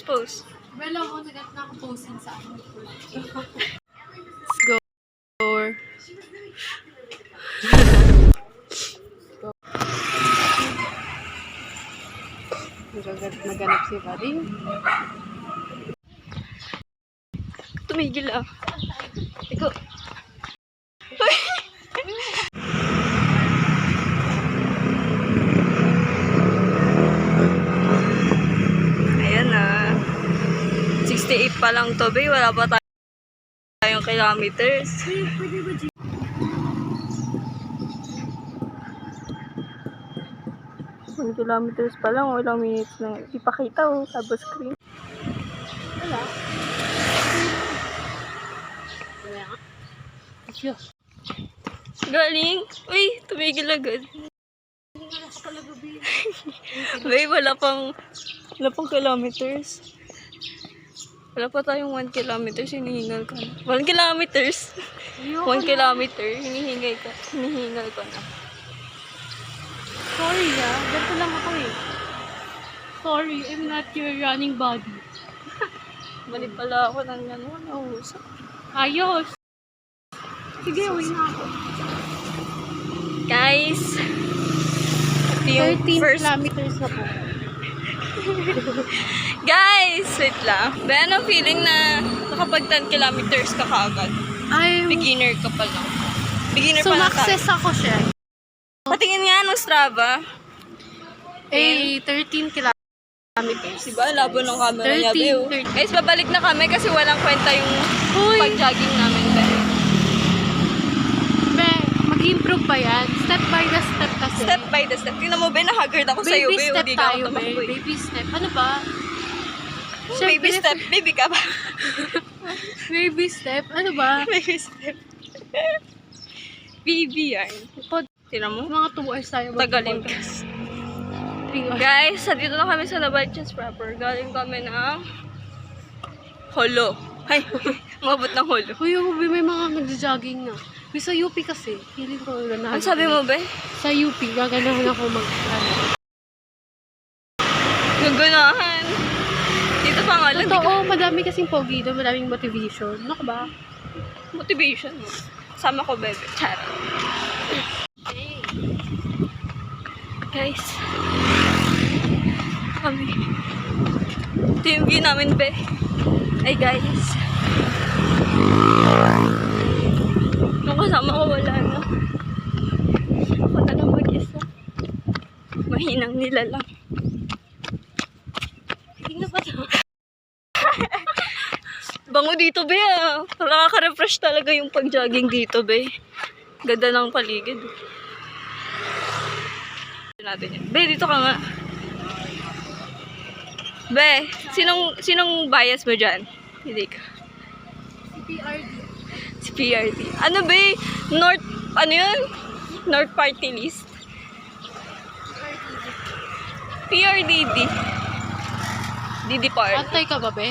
Post. Wala mo, nagat na ako posting sa akin. Let's go. Naganap si Buddy. Tumigil ah. Ikaw. Ayan na. 68 pa lang to, be. Wala pa tayong kilometers. 1 kilometers pa lang, ilang minutes lang. Ipakita oh, tapos screen. Wala. Galing! Uy, tumigil agad. Babe, wala pang kilometers. Wala pa tayong 1 kilometers, hinihingal ka na. 1 kilometers? 1 kilometer, hinihingal ka na. Sorry ganito lang ako eh. Sorry, I'm not your running body. Balik pala ako ng nahusap. Ayos! Sige, uwi na ako. Guys, ito yung 13 first... kilometers na po. Guys, wait lang. Ba, anong feeling na nakapag 10 kilometers ka kaagad? Beginner ka pa lang. Beginner pa lang tayo. Sumakses ako siya. Patingin nga ng Strava. 13 kilometers. Diba? Labo ng camera niya, 13. Guys, babalik na kami kasi walang kwenta yung Uy! pag-jogging namin. Be, mag-improve pa yan. Step by the step kasi. Step by the step. Tingnan mo, be, nahagard ako sa'yo, Baby be. step Hindi ka ako tayo, tumakbo, be. eh. Baby step. Ano ba? Baby step. Baby ka ba? Baby step. Ano ba? Baby step. Baby yan. Tingnan mo. Mga 2 hours tayo. Tagalin. 3 hours. Guys, dito na kami sa Novaliches proper. Galing kami ng Holo. Ay, umabot ng Holo. Uy, may mga nagja-jogging na. May sa UP kasi. Feeling ko na. Ano sabi mo, be? Sa UP, gaganahan ako Gaganahan. Dito pa nga lang. Totoo, madami kasing pogi doon. Madaming motivation. Ano ka ba? Motivation mo. Sama ko, bebe. Charot. Guys. Kami. Ito yung view namin, be. Ay, guys. Nung kasama ko, wala na. Ako na lang mag-isa. Mahinang nila lang. Tingnan pa ito. Bango dito, be, ah. Nakaka-refresh talaga yung pag-jogging dito, be. Ganda ng paligid. Natin yan. Be, dito ka nga. Be, sinong bias mo dyan? Hindi ka. Si PRD. Ano, be? Ano yun? North Party List? PRDD. Didi Party. Antay ka ba, be?